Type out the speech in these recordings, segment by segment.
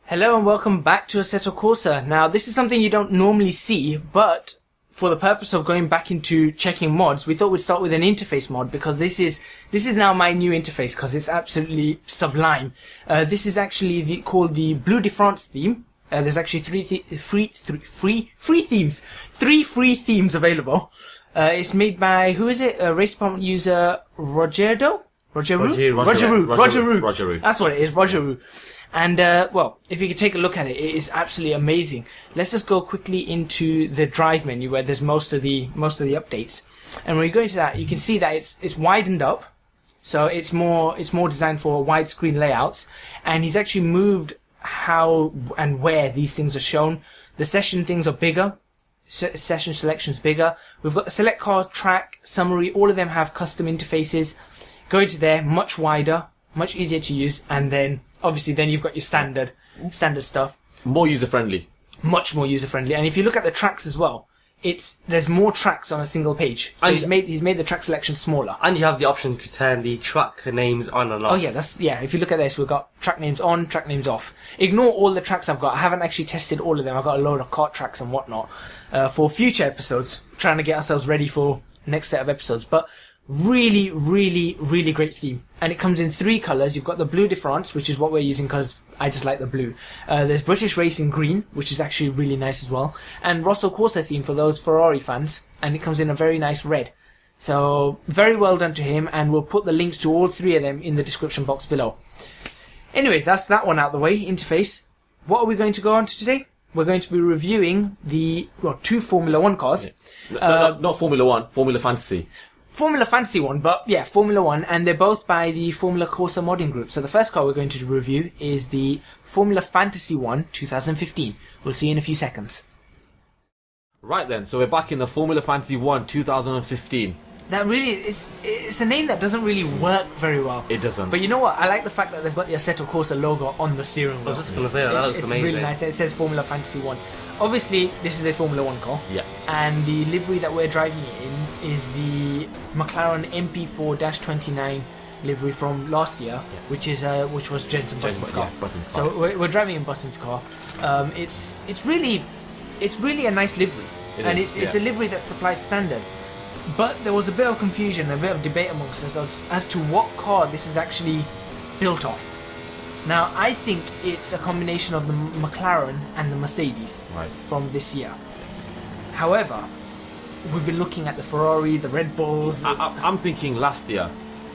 Hello and welcome back to Assetto Corsa. Now, this is something you don't normally see, but for the purpose of going back into checking mods, we thought we'd start with an interface mod because this is now my new interface because it's absolutely sublime. This is actually called the Bleu de France theme. There's actually three free themes available. It's made by, who is it? Race department user Rogeru. That's what it is, Rogeru. And, well, if you could take a look at it, it is absolutely amazing. Let's just go quickly into the drive menu where there's most of the updates. And when you go into that, you can see that it's widened up. So it's more designed for widescreen layouts. And he's actually moved how and where these things are shown. The session things are bigger. Session selection's bigger. We've got the select car, track, summary. All of them have custom interfaces. Go into there, much wider, much easier to use. And then, obviously, then you've got your standard stuff. More user-friendly. Much more user-friendly. And if you look at the tracks as well, there's more tracks on a single page. So he's made the track selection smaller. And you have the option to turn the track names on and off. Oh yeah, if you look at this, we've got track names on, track names off. Ignore all the tracks I've got. I haven't actually tested all of them. I've got a load of kart tracks and whatnot for future episodes, trying to get ourselves ready for next set of episodes. But really, really, really great theme. And it comes in 3 colours. You've got the Bleu de France, which is what we're using because I just like the blue. There's British Racing Green, which is actually really nice as well. And Rosso Corsa theme for those Ferrari fans. And it comes in a very nice red. So, very well done to him. And we'll put the links to all 3 of them in the description box below. Anyway, that's that one out the way. Interface. What are we going to go on to today? We're going to be reviewing the 2 Formula 1 cars. Yeah. Not Formula 1, Formula Fantasy. Formula Fantasy one, but yeah, Formula 1, and they're both by the Formula Corsa Modding Group. So the first car we're going to review is the Formula Fantasy 1 2015. We'll see you in a few seconds. Right then, so we're back in the Formula Fantasy 1 2015. That really it's a name that doesn't really work very well. It doesn't. But you know what? I like the fact that they've got the Assetto Corsa logo on the steering wheel. I was just going to say that looks amazing. It's really nice. It says Formula Fantasy 1. Obviously, this is a Formula 1 car. Yeah. And the livery that we're driving it in is the McLaren MP4-29 livery from last year, which was Jenson Button's car. Yeah, Button's car. So we're driving in Button's car. It's really a nice livery, it's a livery that's supplied standard. But there was a bit of confusion, a bit of debate amongst us as to what car this is actually built off. Now, I think it's a combination of the McLaren and the Mercedes from this year. However, we've been looking at the Ferrari, the Red Bulls. I'm thinking last year.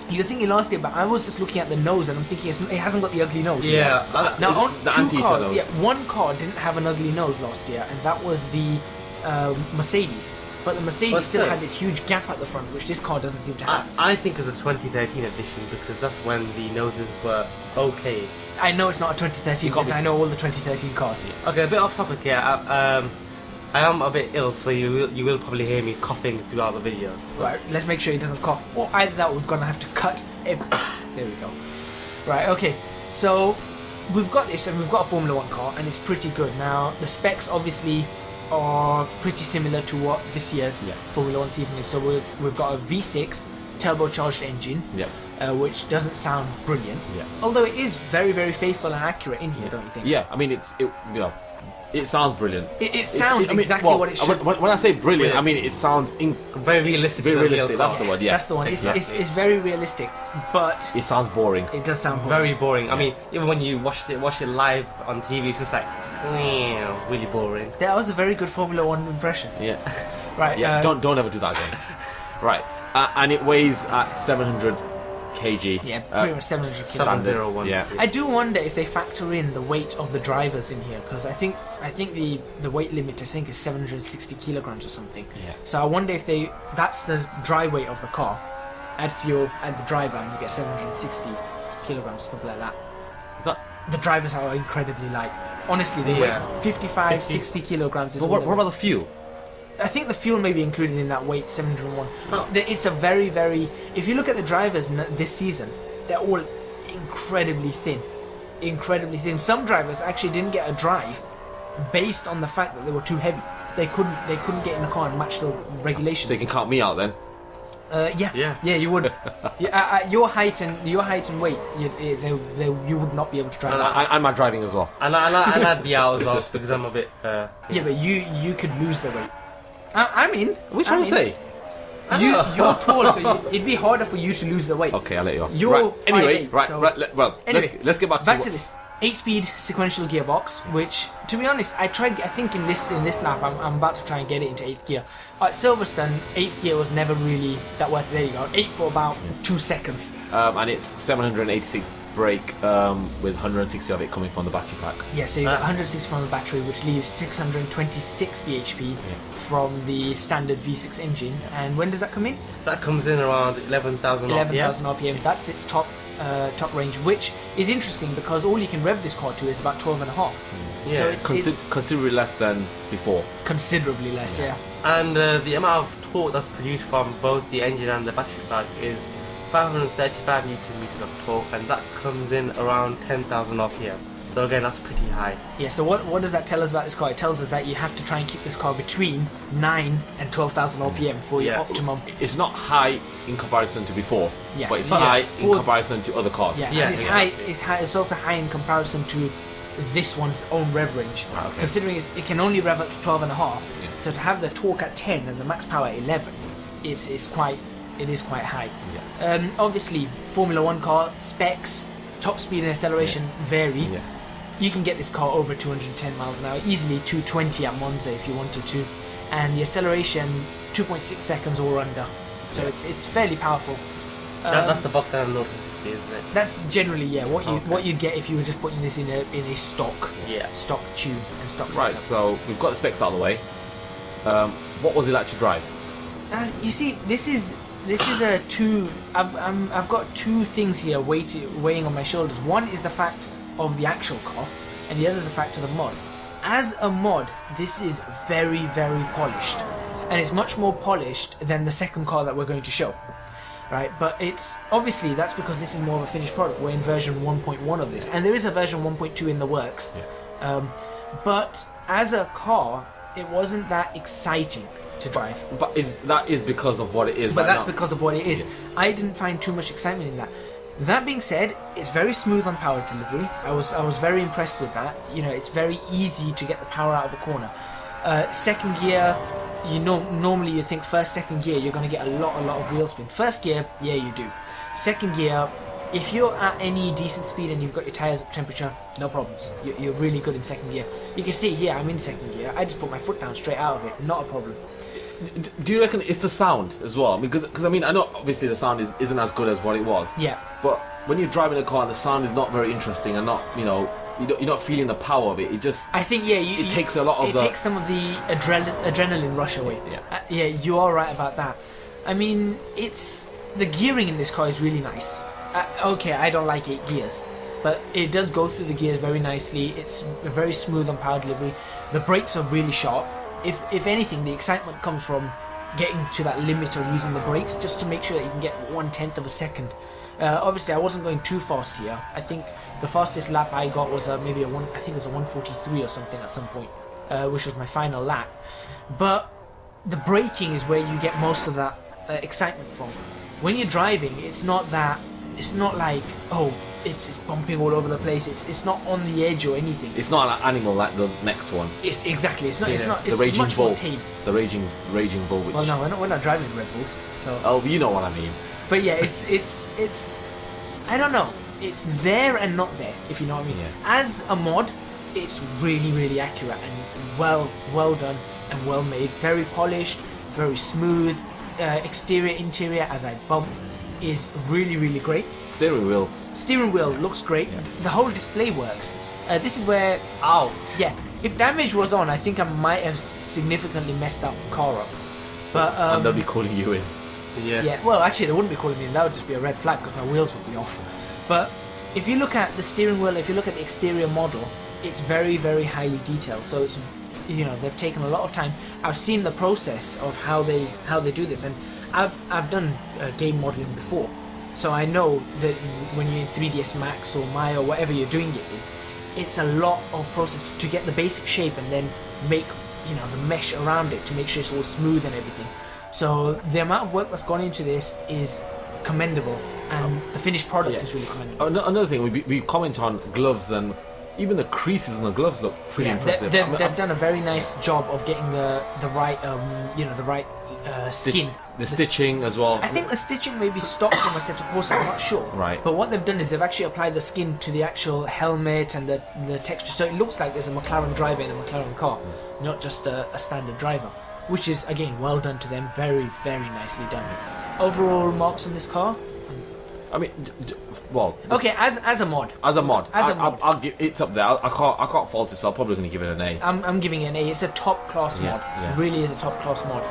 You're thinking last year, but I was just looking at the nose and I'm thinking it hasn't got the ugly nose. Yeah. Now, on the 2 cars, nose. one car didn't have an ugly nose last year, and that was the Mercedes. But the Mercedes still had this huge gap at the front, which this car doesn't seem to have. I think it was a 2013 edition because that's when the noses were okay. I know it's not a 2013 car, I know all the 2013 cars. Okay, a bit off topic here. I am a bit ill, so you will probably hear me coughing throughout the video. So. Right, let's make sure he doesn't cough. Or either that, we're going to have to cut there we go. Right, okay. So, we've got this, and we've got a Formula 1 car, and it's pretty good. Now, the specs, obviously, are pretty similar to what this year's Formula 1 season is. So we've got a V6 turbocharged engine, which doesn't sound brilliant. Although it is very, very faithful and accurate in here, don't you think? Yeah, I mean it sounds brilliant. It sounds exactly what it should. When I say brilliant, I mean it sounds very realistic. Very realistic. That's the word. Yeah, that's the one. It's very realistic, but it sounds boring. It does sound very boring. I mean, even when you watch it live on TV, it's just like really boring. That was a very good Formula 1 impression. Yeah. Right. Yeah. Don't ever do that again. Right. And it weighs at 700 kg. Yeah, pretty much 700 kg. 701. Yeah. I do wonder if they factor in the weight of the drivers in here, because I think the weight limit is 760 kilograms or something. Yeah. So I wonder if that's the dry weight of the car. Add fuel, add the driver, and you get 760 kilograms or something like that. Is that? The drivers are incredibly light. Honestly, they weigh 55, 60 kilograms. But what about the fuel? I think the fuel may be included in that weight, 701. It's a very, very... If you look at the drivers this season, they're all incredibly thin. Incredibly thin. Some drivers actually didn't get a drive based on the fact that they were too heavy. They couldn't get in the car and match the regulations. So you can count me out then? Yeah. You would. Your height and weight, you would not be able to drive that. And my driving as well. And I'd be out as well because I'm a bit. Yeah, but you could lose the weight. I mean, What are you trying to say? You're tall, so it'd be harder for you to lose the weight. Okay, I'll let you off. You're right. Anyway, 5'8", right, so- right. Well, Anyway, let's get back to this 8-speed sequential gearbox, which, to be honest, I think in this lap I'm about to try and get it into 8th gear. At Silverstone, 8th gear was never really that worth it. There you go, 8 for about 2 seconds. and it's 786 brake with 160 of it coming from the battery pack. Yeah, so you got 160 from the battery, which leaves 626 bhp from the standard V6 engine. And when does that come in? That comes in around 11,000 RPM. 11,000 RPM. That's its top range, which is interesting because all you can rev this car to is about 12 and a half. Yeah. So it's Considerably less than before. considerably less, yeah. And the amount of torque that's produced from both the engine and the battery pack is 535 newton meters of torque, and that comes in around 10,000 RPM. So again, that's pretty high. Yeah, so what does that tell us about this car? It tells us that you have to try and keep this car between 9 and 12,000 RPM for your Yeah. optimum. It's not high in comparison to before, Yeah. but it's Yeah. high in For- comparison to other cars. Yeah, Yeah, and it's yeah. high. It's high. It's also high in comparison to this one's own rev range. Ah, okay. Considering it can only rev up to 12 and a half, Yeah. so to have the torque at 10 and the max power at 11, it is quite high. Obviously, Formula 1 car specs, top speed and acceleration vary. Yeah. You can get this car over 210 miles an hour, easily 220 at Monza if you wanted to, and the acceleration 2.6 seconds or under. So it's fairly powerful. That's the box and notice, isn't it? That's generally what Okay. you'd get if you were just putting this in a stock Yeah. tube and stock Right, setup. so we've got the specs out of the way. What was it like to drive? As you see, this is a two. I've got two things here weighing on my shoulders. One is the fact of the actual car, and the other is the fact of the mod. As a mod, this is very, very polished, and it's much more polished than the second car that we're going to show. Right, but it's obviously that's because this is more of a finished product. We're in version 1.1 of this, and there is a version 1.2 in the works. But as a car, it wasn't that exciting to drive. But that is because of what it is. But right that's now. because of what it is. I didn't find too much excitement in that. That being said, it's very smooth on power delivery. I was very impressed with that. It's very easy to get the power out of a corner. Second gear, normally you think first, second gear, you're going to get a lot of wheel spin. First gear, yeah, you do. Second gear, if you're at any decent speed and you've got your tyres up temperature, no problems. You're really good in second gear. You can see here, I'm in second gear. I just put my foot down straight out of it, not a problem. Do you reckon it's the sound as well? Because I know obviously the sound isn't as good as what it was. Yeah. But when you're driving a car, the sound is not very interesting, and not you're not feeling the power of it. It just I think it takes a lot of it takes some of the adrenaline rush away. Yeah. You are right about that. I mean, the gearing in this car is really nice. Okay, I don't like 8 gears, but it does go through the gears very nicely. It's very smooth on power delivery. The brakes are really sharp. If anything, the excitement comes from getting to that limit of using the brakes, just to make sure that you can get 1/10 of a second. Obviously, I wasn't going too fast here. I think the fastest lap I got was maybe I think it was a 1:43 or something at some point, which was my final lap. But the braking is where you get most of that excitement from. When you're driving, it's not like it's bumping all over the place. It's not on the edge or anything. it's not an animal like the next one. It's exactly. It's not. It's Yeah. not. The It's raging much bull. more tame. The raging bull. Which, Well, no, we're not driving Red Bulls. So, oh, you know what I mean. but yeah, it's. I don't know. It's there and not there, if you know what I mean. Yeah. As a mod, it's really, really accurate and well done and well made. Very polished, very smooth. Exterior, interior, as I bump, is really, really great. Steering wheel. Steering wheel looks great. The whole display works. This is where, yeah, if damage was on, I think I might have significantly messed that car up. But And they'll be calling you in. yeah, well, actually, they wouldn't be calling me in. That would just be a red flag because my wheels would be off. But if you look at the steering wheel, if you look at the exterior model, it's very, very highly detailed. So it's, they've taken a lot of time. I've seen the process of how they do this, and I've done game modeling before, so I know that when you're in 3ds Max or Maya or whatever you're doing it in, it's a lot of process to get the basic shape and then make the mesh around it to make sure it's all smooth and everything. So the amount of work that's gone into this is commendable, and the finished product is really commendable. Another thing, we comment on gloves, and even the creases on the gloves look pretty impressive. They've done a very nice job of getting the right skin. The stitching as well. I think the stitching may be stock from Assetto Corsa, I'm not sure. Right. But what they've done is they've actually applied the skin to the actual helmet and the texture, so it looks like there's a McLaren driver in a McLaren car, not just a standard driver. Which is, again, well done to them. Very, very nicely done. Overall marks on this car? I mean, well. Okay, as a mod. I'll give it's up there. I can't fault it, so I'm probably going to give it an A. I'm giving it an A. It's a top class mod. It really is a top class mod.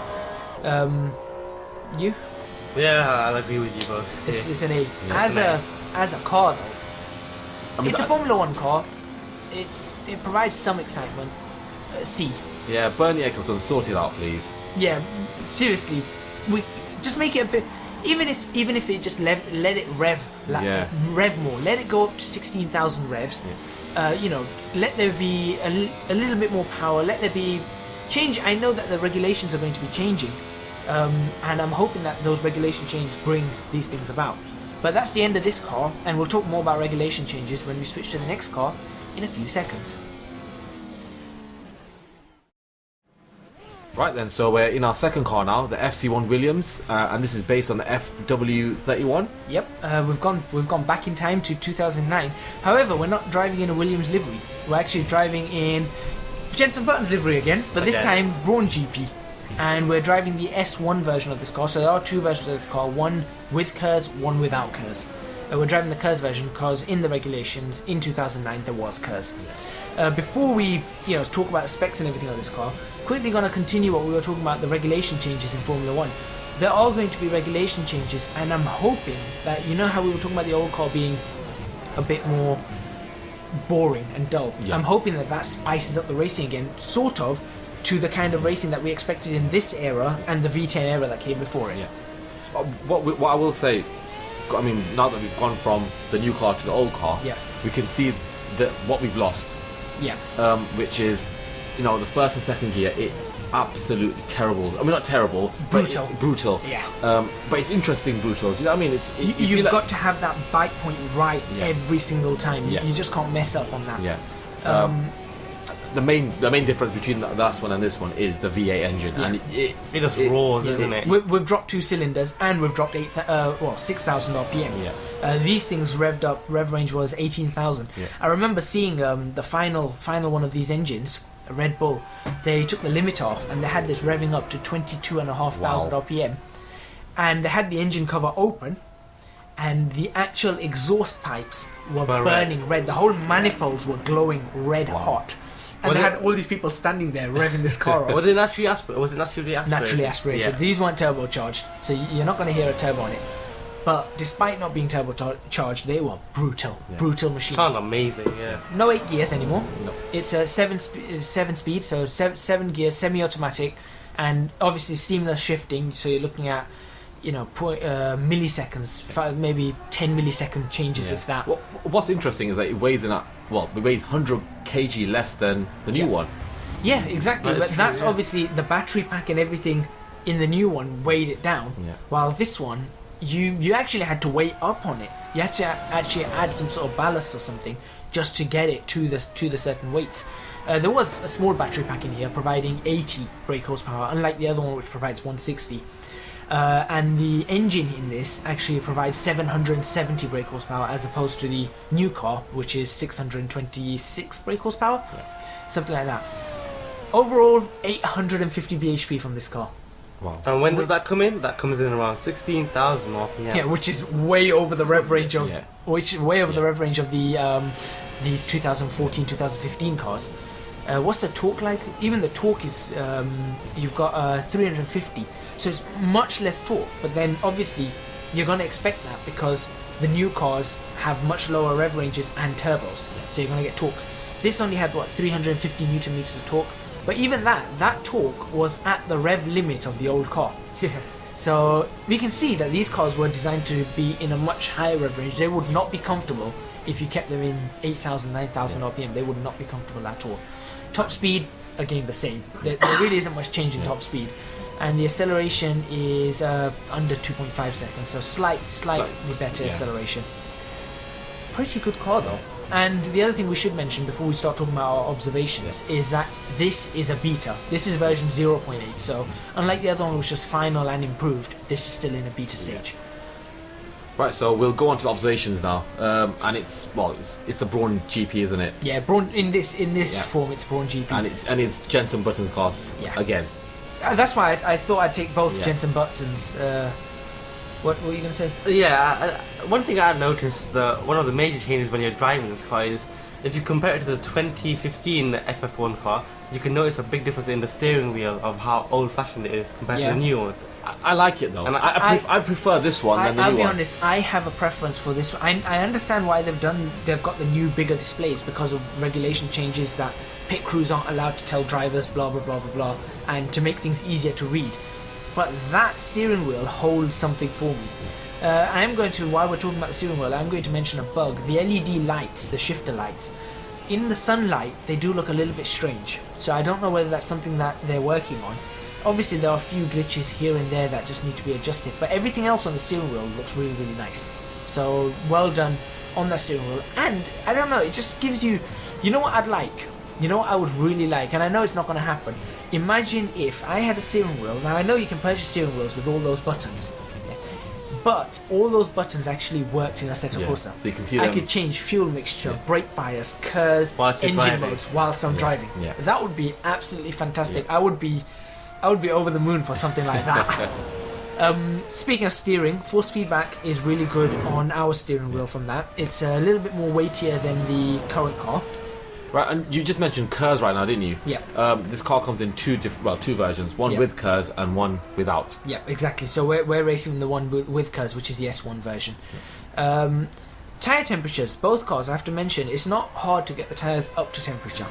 You? Yeah, I'll agree with you both. It's an A. Yeah, As a car though, it's a Formula 1 car. It provides some excitement. C. Yeah, Bernie Eccleston, sort it out, please. Yeah, seriously, we just make it a bit. Even if it just let it rev more, let it go up to 16,000 revs. Yeah. Let there be a little bit more power. Let there be change. I know that the regulations are going to be changing, and I'm hoping that those regulation changes bring these things about. But that's the end of this car, and we'll talk more about regulation changes when we switch to the next car in a few seconds. Right then, so we're in our second car now, the FC1 Williams, and this is based on the FW31. Yep, we've gone back in time to 2009. However, we're not driving in a Williams livery. We're actually driving in Jenson Button's livery again, but this time Brawn GP. And we're driving the S1 version of this car. So there are two versions of this car, one with KERS, one without KERS. We're driving the KERS version because in the regulations in 2009 there was KERS. Before we talk about the specs and everything of this car, quickly going to continue what we were talking about, the regulation changes in Formula 1. There are going to be regulation changes, and I'm hoping that, how we were talking about the old car being a bit more boring and dull. Yeah. I'm hoping that spices up the racing again, sort of, to the kind of racing that we expected in this era and the V10 era that came before it. Yeah. What I will say, I mean, now that we've gone from the new car to the old car, we can see what we've lost. Yeah. Which is, the first and second gear, it's absolutely terrible. I mean, not terrible, brutal. Brutal. Yeah. But it's interesting brutal. Do you know what I mean? You've got to have that bike point right every single time. Yeah. You just can't mess up on that. Yeah. The main difference between the last one and this one is the V8 engine, and it just roars, isn't it? We've dropped 2 cylinders and we've dropped 6,000 RPM. Yeah. These things revved up. Rev range was 18,000. Yeah. I remember seeing the final one of these engines, a Red Bull. They took the limit off and they had this revving up to 22,500 RPM, and they had the engine cover open, and the actual exhaust pipes were burning red. The whole manifolds were glowing red hot. And they had all these people standing there revving this car up. Was it naturally aspirated? Naturally aspirated. Yeah. These weren't turbocharged, so you're not going to hear a turbo on it. But despite not being turbocharged, they were brutal. Yeah. Brutal machines. Sounds amazing, yeah. No 8 gears anymore. No. It's a 7 speed, so 7 gears, semi-automatic, and obviously seamless shifting, so you're looking at milliseconds, maybe 10 millisecond changes, if that. What's interesting is that it weighs 100 kg less than the new one. Yeah, exactly. But that's obviously the battery pack and everything in the new one weighed it down. Yeah. While this one, you actually had to weigh up on it. You had to actually add some sort of ballast or something just to get it to the certain weights. There was a small battery pack in here providing 80 brake horsepower, unlike the other one which provides 160. And the engine in this actually provides 770 brake horsepower as opposed to the new car, which is 626 brake horsepower, something like that. Overall, 850 bhp from this car. Wow. And when does that come in? That comes in around 16,000 RPM. Yeah, which is way over the rev range of the rev range of the these 2014, 2015 cars. What's the torque like? Even the torque is you've got 350. So it's much less torque, but then obviously you're going to expect that because the new cars have much lower rev ranges and turbos, so you're going to get torque. This only had 350 newton meters of torque, but even that torque was at the rev limit of the old car. So we can see that these cars were designed to be in a much higher rev range. They would not be comfortable if you kept them in 8,000, 9,000 RPM. They would not be comfortable at all. Top speed, again, the same. There really isn't much change in top speed. and the acceleration is under 2.5 seconds, so slightly better acceleration. Pretty good car though. And the other thing we should mention before we start talking about our observations is that this is a beta. This is version 0.8, so unlike the other one which was final and improved, this is still in a beta stage. Right, so we'll go on to the observations now, and it's a Braun GP, isn't it? Yeah, Braun in this form, it's Braun GP, and it's Jensen Button's cars again. That's why I thought I'd take both Jensen Button's. What were you going to say? Yeah, one thing I noticed, one of the major changes when you're driving this car is if you compare it to the 2015 FF1 car, you can notice a big difference in the steering wheel of how old-fashioned it is compared to the new one. I like it though. And I prefer this one than the new one. I'll be honest, I have a preference for this one. I understand why they've got the new bigger displays because of regulation changes that pit crews aren't allowed to tell drivers blah blah blah blah blah, and to make things easier to read. But that steering wheel holds something for me. I am going to, while we're talking about the steering wheel, I'm going to mention a bug. The LED lights, the shifter lights, in the sunlight, they do look a little bit strange. So I don't know whether that's something that they're working on. Obviously, there are a few glitches here and there that just need to be adjusted. But everything else on the steering wheel looks really, really nice. So well done on that steering wheel. And I don't know, it just gives you, you know what I'd like? You know what I would really like? And I know it's not going to happen. Imagine if I had a steering wheel. Now I know you can purchase steering wheels with all those buttons, but all those buttons actually worked in Assetto Corsa. So you can see I could change fuel mixture, brake bias, KERS, engine modes whilst I'm driving. Yeah. That would be absolutely fantastic. I would be over the moon for something like that. Speaking of steering, force feedback is really good on our steering wheel from that. It's a little bit more weightier than the current car. Right, and you just mentioned KERS right now, didn't you? Yeah. This car comes in two versions, one with KERS and one without. Yeah, exactly. So we're racing the one with KERS, which is the S1 version. Tyre temperatures, both cars, I have to mention, it's not hard to get the tyres up to temperature.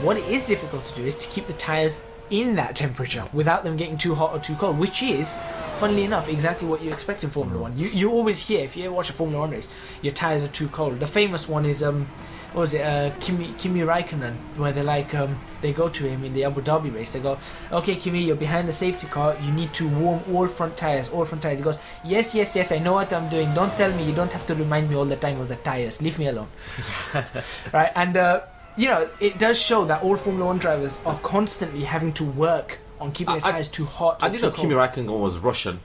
What it is difficult to do is to keep the tyres in that temperature without them getting too hot or too cold, which is, funnily enough, exactly what you expect in Formula 1. You always hear, if you ever watch a Formula 1 race, your tyres are too cold. The famous one is what was it, Kimi Räikkönen, where they're like, they go to him in the Abu Dhabi race, they go, okay Kimi, you're behind the safety car, you need to warm all front tyres. He goes, yes, I know what I'm doing, don't tell me, you don't have to remind me all the time of the tyres, leave me alone. Right, and you know, it does show that all Formula 1 drivers are constantly having to work on keeping the tyres too hot. I didn't know Kimi Räikkönen was Russian.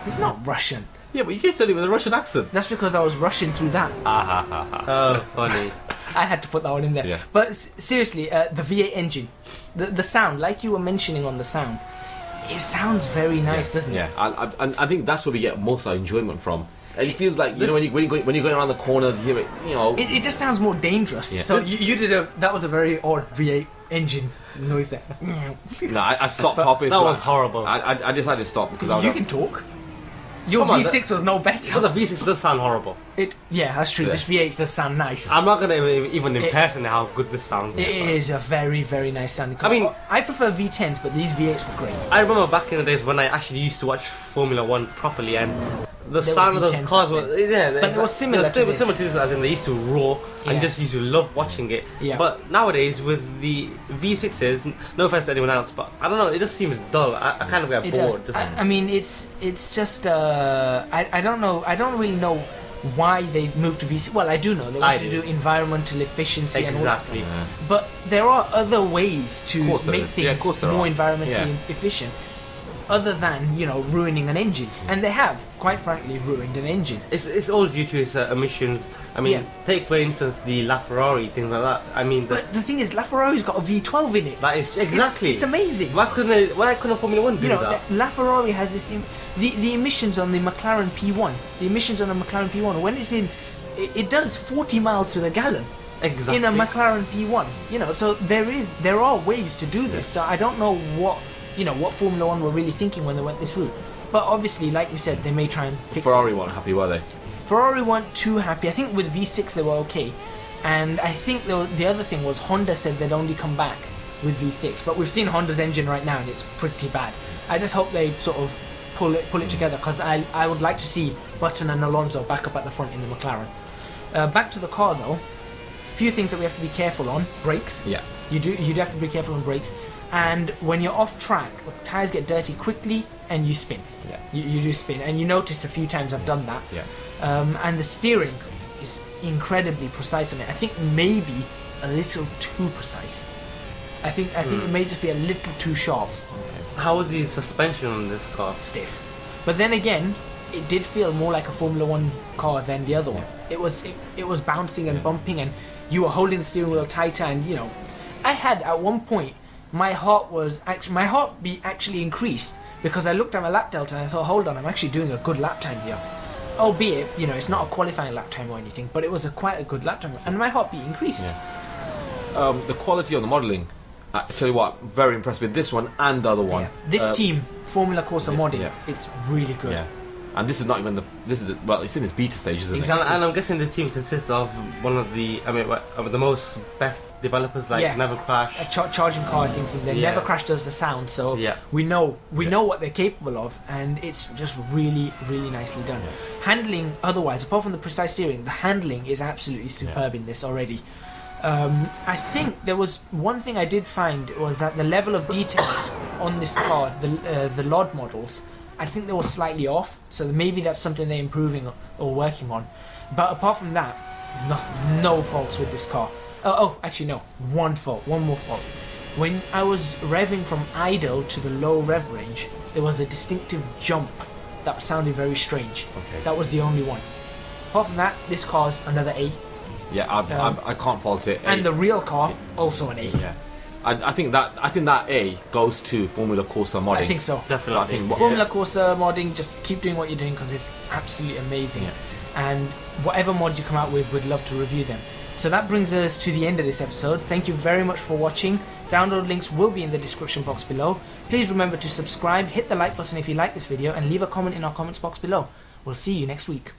He's not Russian. Yeah, but you can't say it with a Russian accent. That's because I was rushing through that. Oh, funny. I had to put that one in there. Yeah. But seriously, the V8 engine, the sound, like you were mentioning on the sound, it sounds very nice, doesn't it? Yeah, I think that's where we get most of our enjoyment from. And it feels like, you know, when you're going around the corners, you hear it, you know. It just sounds more dangerous. Yeah. So you did that was a very odd V8 engine noise there. No, I stopped halfway. That was horrible. I decided to stop because you can talk. Your V6 was no better. But the V6 does sound horrible. Yeah, that's true. This V8 does sound nice. I'm not going to even impersonate how good this sounds. It is a very, very nice sounding car. I mean, I prefer V10s, but these V8s were great. I remember back in the days when I actually used to watch Formula 1 properly, and the sound of those cars were... Yeah, but it was similar to this. Similar to this, as in they used to roar and just used to love watching it. Yeah. But nowadays, with the V6s, no offense to anyone else, but I don't know, it just seems dull. I kind of get bored. I mean, it's just... I don't know. I don't really know why they moved to V6. Well, I do know. They wanted to do environmental efficiency and all that stuff. Yeah. But there are other ways to make things more environmentally efficient, other than, you know, ruining an engine. And they have, quite frankly, ruined an engine. It's all due to its emissions. I mean, take for instance the LaFerrari, things like that. I mean, but the thing is, LaFerrari's got a V12 in it. That is exactly. It's amazing. Why couldn't Formula 1 do that? LaFerrari has this. The emissions on the McLaren P1. The emissions on the McLaren P1 when it's in, it does 40 miles to the gallon. Exactly. In a McLaren P1. You know, so there are ways to do this. So I don't know what Formula 1 were really thinking when they went this route. But obviously, like you said, they may try and fix Ferrari weren't happy, were they? Ferrari weren't too happy. I think with V6 they were okay. And I think the other thing was Honda said they'd only come back with V6. But we've seen Honda's engine right now and it's pretty bad. I just hope they sort of pull it together, because I would like to see Button and Alonso back up at the front in the McLaren. Back to the car though. few things that we have to be careful on. Brakes. Yeah. You do have to be careful on brakes. And when you're off track, the tyres get dirty quickly and you spin. Yeah. You do spin. And you notice a few times I've done that. Yeah. And the steering is incredibly precise on it. I think maybe a little too precise. I think it may just be a little too sharp. How was the suspension on this car? Stiff. But then again, it did feel more like a Formula 1 car than the other one. It was bouncing and bumping, and you were holding the steering wheel tighter, and you know, I had at one point my heartbeat actually increased because I looked at my lap delta and I thought, hold on, I'm actually doing a good lap time here. Albeit, you know, it's not a qualifying lap time or anything, but it was quite a good lap time, and my heartbeat increased. Yeah. The quality on the modelling, I tell you what, very impressed with this one and the other one. Yeah. This team, Formula Corsa Modding, it's really good. Yeah. And this is not even well, it's in its beta stage, isn't Exactly. it? And I'm guessing this team consists of one of the, the most best developers, like Never Crash. Charging car things, and then Never Crash does the sound, so we know what they're capable of, and it's just really, really nicely done. Yeah. Handling, otherwise, apart from the precise steering, the handling is absolutely superb in this already. I think there was one thing I did find was that the level of detail on this car, the LOD models, I think they were slightly off, so maybe that's something they're improving or working on. But apart from that, no faults with this car. Actually no, one more fault. When I was revving from idle to the low rev range, there was a distinctive jump that sounded very strange. Okay. That was the only one. Apart from that, this car's another A. Yeah, I can't fault it. And the real car, also an A. Yeah. I think that A goes to Formula Corsa Modding. I think so. Definitely. So I think Formula Corsa Modding, just keep doing what you're doing because it's absolutely amazing. Yeah. And whatever mods you come out with, we'd love to review them. So that brings us to the end of this episode. Thank you very much for watching. Download links will be in the description box below. Please remember to subscribe, hit the like button if you like this video, and leave a comment in our comments box below. We'll see you next week.